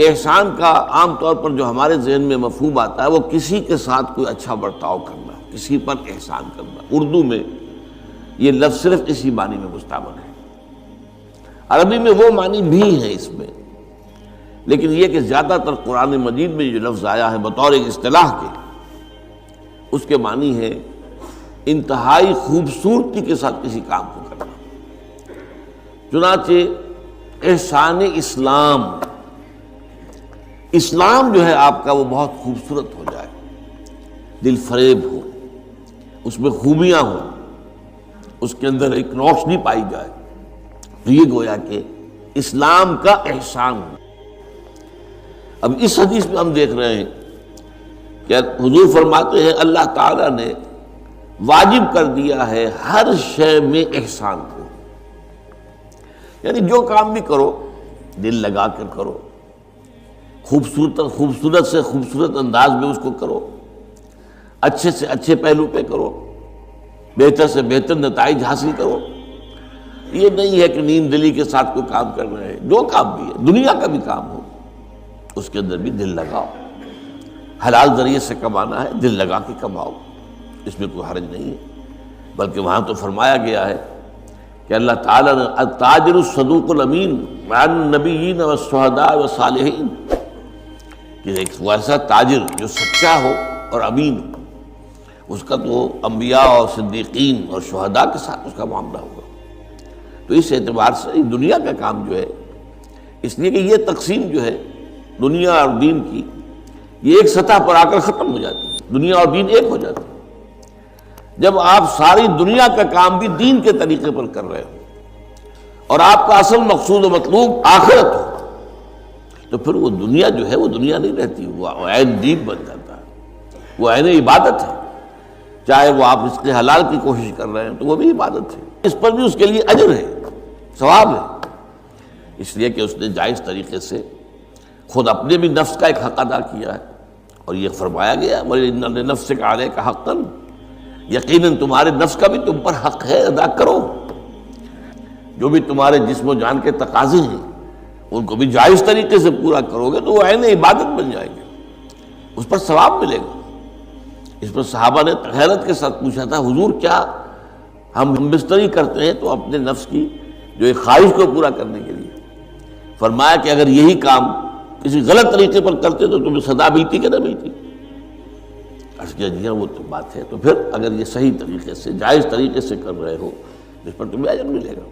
کہ احسان کا عام طور پر جو ہمارے ذہن میں مفہوم آتا ہے وہ کسی کے ساتھ کوئی اچھا برتاؤ کرنا، کسی پر احسان کرنا۔ اردو میں یہ لفظ صرف اسی معنی میں مستعمل ہے، عربی میں وہ معنی بھی ہیں اس میں، لیکن یہ کہ زیادہ تر قرآن مجید میں جو لفظ آیا ہے بطور ایک اصطلاح کے، اس کے معنی ہے انتہائی خوبصورتی کے ساتھ کسی کام کو کرنا۔ چنانچہ احسان اسلام، اسلام جو ہے آپ کا وہ بہت خوبصورت ہو جائے، دل فریب ہو، اس میں خوبیاں ہوں، اس کے اندر ایک روشنی پائی جائے، تو یہ گویا کہ اسلام کا احسان ہو۔ اب اس حدیث میں ہم دیکھ رہے ہیں کہ حضور فرماتے ہیں اللہ تعالیٰ نے واجب کر دیا ہے ہر شے میں احسان کو، یعنی جو کام بھی کرو دل لگا کر کرو، خوبصورت سے خوبصورت انداز میں اس کو کرو، اچھے سے اچھے پہلو پہ کرو، بہتر سے بہتر نتائج حاصل کرو۔ یہ نہیں ہے کہ نیند دلی کے ساتھ کوئی کام کر رہے ہیں، جو کام بھی ہے دنیا کا بھی کام ہو اس کے اندر بھی دل لگاؤ، حلال ذریعے سے کمانا ہے دل لگا کے کماؤ، اس میں کوئی حرج نہیں ہے۔ بلکہ وہاں تو فرمایا گیا ہے کہ اللہ تعالیٰ نے التاجر الصدوق الامین مع النبیین والشہداء والصالحین، کہ ایک ایسا تاجر جو سچا ہو اور امین ہو، اس کا تو انبیاء اور صدیقین اور شہداء کے ساتھ اس کا معاملہ ہوگا۔ تو اس اعتبار سے دنیا کا کام جو ہے، اس لیے کہ یہ تقسیم جو ہے دنیا اور دین کی، یہ ایک سطح پر آ کر ختم ہو جاتی ہے، دنیا اور دین ایک ہو جاتی ہے۔ جب آپ ساری دنیا کا کام بھی دین کے طریقے پر کر رہے ہو اور آپ کا اصل مقصود و مطلوب آخرت ہو، تو پھر وہ دنیا جو ہے وہ دنیا نہیں رہتی، وہ عین دین بن جاتا ہے، وہ عین عبادت ہے۔ چاہے وہ آپ اس کے حلال کی کوشش کر رہے ہیں تو وہ بھی عبادت ہے، اس پر بھی اس کے لیے اجر ہے، ثواب ہے، اس لیے کہ اس نے جائز طریقے سے خود اپنے بھی نفس کا ایک حق ادا کیا ہے، اور یہ فرمایا گیا وَإِنَّ لِنَفْسِكَ عَلَيْكَ حَقًّا، یقیناً تمہارے نفس کا بھی تم پر حق ہے، ادا کرو۔ جو بھی تمہارے جسم و جان کے تقاضے ہیں ان کو بھی جائز طریقے سے پورا کرو گے تو وہ عین عبادت بن جائے گی، اس پر ثواب ملے گا۔ اس پر صحابہ نے حیرت کے ساتھ پوچھا تھا حضور کیا ہم بستری کرتے ہیں تو اپنے نفس کی جو ایک خواہش کو پورا کرنے کے لیے؟ فرمایا کہ اگر یہی کام کسی غلط طریقے پر کرتے تو تمہیں سزا ملتی کہ نہ ملتی؟ عرض کیا جی وہ تو بات ہے، تو پھر اگر یہ صحیح طریقے سے جائز طریقے سے کر رہے ہو اس پر تمہیں اجر ملے گا۔